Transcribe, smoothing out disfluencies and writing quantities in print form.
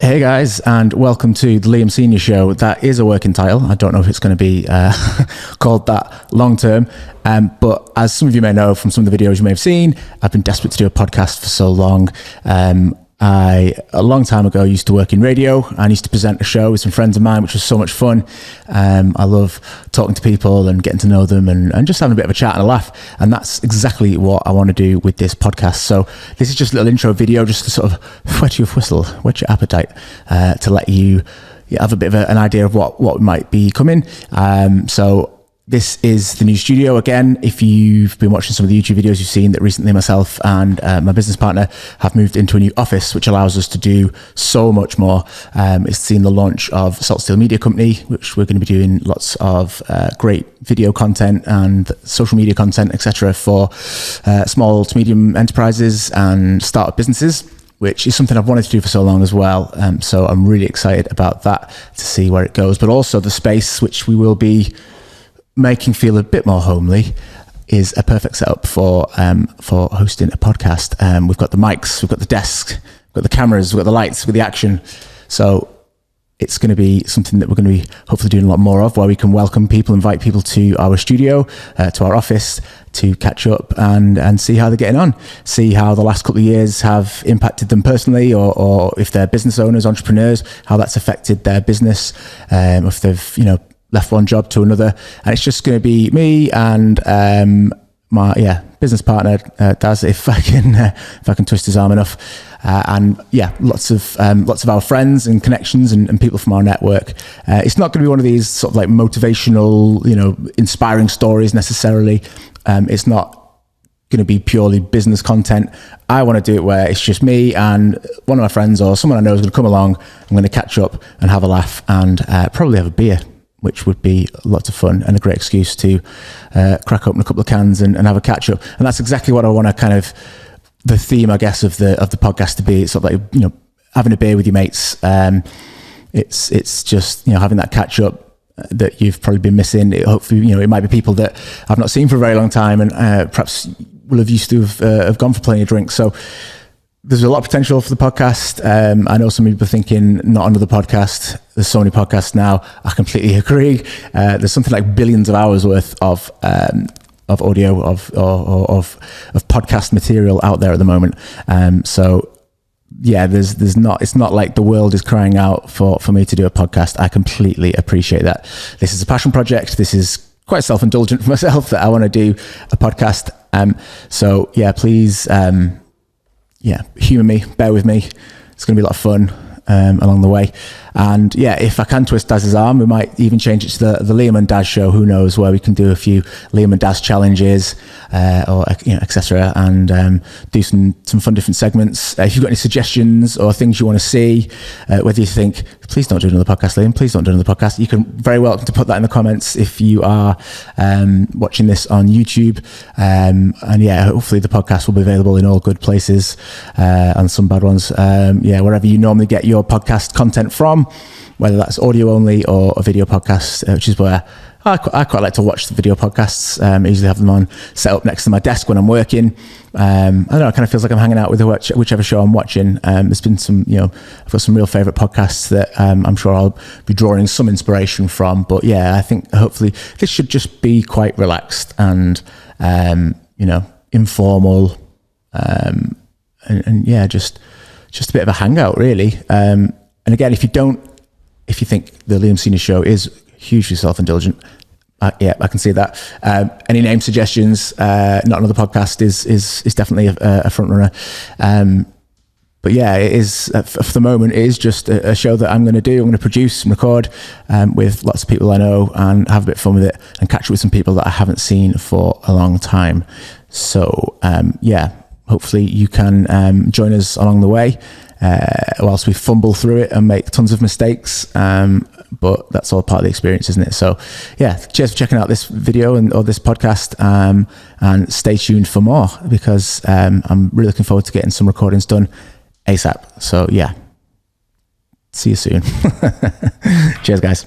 Hey guys, and welcome to the Liam Senior Show. That is a working title. I don't know if it's going to be called that long term, but as some of you may know from some of the videos you may have seen, I've been desperate to do a podcast for so long. A long time ago, used to work in radio and used to present a show with some friends of mine, which was so much fun. I love talking to people and getting to know them and just having a bit of a chat and a laugh. And that's exactly what I want to do with this podcast. So this is just a little intro video, just to sort of whet your whistle, whet your appetite, to let you have a bit of an idea of what might be coming. So this is the new studio. Again, if you've been watching some of the YouTube videos, you've seen that recently myself and my business partner have moved into a new office, which allows us to do so much more. It's seen the launch of Salt Steel Media Company, which we're going to be doing lots of great video content and social media content, etc., for small to medium enterprises and startup businesses, which is something I've wanted to do for so long as well. So I'm really excited about that, to see where it goes. But also the space, which we will be making feel a bit more homely, is a perfect setup for hosting a podcast. We've got the mics, we've got the desk, we've got the cameras, we've got the lights, we've got the action. So it's going to be something that we're going to be hopefully doing a lot more of, where we can welcome people, invite people to our studio, to our office, to catch up and see how they're getting on, see how the last couple of years have impacted them personally, or if they're business owners, entrepreneurs, how that's affected their business, if they've, left one job to another. And it's just going to be me and my business partner, Daz, if I can twist his arm enough, and lots of our friends and connections and people from our network. It's not going to be one of these sort of like motivational, inspiring stories necessarily. It's not going to be purely business content. I want to do it where it's just me and one of my friends or someone I know is going to come along. I'm going to catch up and have a laugh and probably have a beer, which would be lots of fun and a great excuse to crack open a couple of cans and have a catch up. And that's exactly what I want to the theme, I guess, of the podcast to be. It's sort of like, having a beer with your mates. It's just, having that catch up that you've probably been missing. Hopefully, it might be people that I've not seen for a very long time and perhaps will have used to have gone for plenty of drinks. So there's a lot of potential for the podcast. I know some people are thinking, not another podcast. There's so many podcasts now. I completely agree. There's something like billions of hours worth of audio, of podcast material out there at the moment. It's not like the world is crying out for me to do a podcast. I completely appreciate that. This is a passion project. This is quite self-indulgent for myself that I want to do a podcast. Please, humour me, bear with me. It's going to be a lot of fun along the way. And if I can twist Daz's arm, we might even change it to the Liam and Daz show. Who knows, where we can do a few Liam and Daz challenges, etc., and do some fun different segments. If you've got any suggestions or things you want to see, whether you think, please don't do another podcast, Liam, please don't do another podcast, you can very welcome to put that in the comments if you are watching this on YouTube. Hopefully the podcast will be available in all good places, and some bad ones. Wherever you normally get your podcast content from, whether that's audio only or a video podcast, which is where I quite like to watch the video podcasts. I usually have them on set up next to my desk when I'm working. I don't know, it kind of feels like I'm hanging out with whichever show I'm watching. There's been some, I've got some real favourite podcasts that I'm sure I'll be drawing some inspiration from. But I think hopefully this should just be quite relaxed and, informal, just a bit of a hangout, really. And again, if you think the Liam Senior Show is hugely self-indulgent, I can see that. Any name suggestions? Not another podcast is definitely a front runner. It is for the moment. It is just a show that I'm going to do. I'm going to produce and record with lots of people I know and have a bit of fun with it and catch up with some people that I haven't seen for a long time. So hopefully you can join us along the way. Whilst we fumble through it and make tons of mistakes, but that's all part of the experience, isn't it? So cheers for checking out this video or this podcast, and stay tuned for more, because I'm really looking forward to getting some recordings done ASAP. So see you soon. Cheers, guys.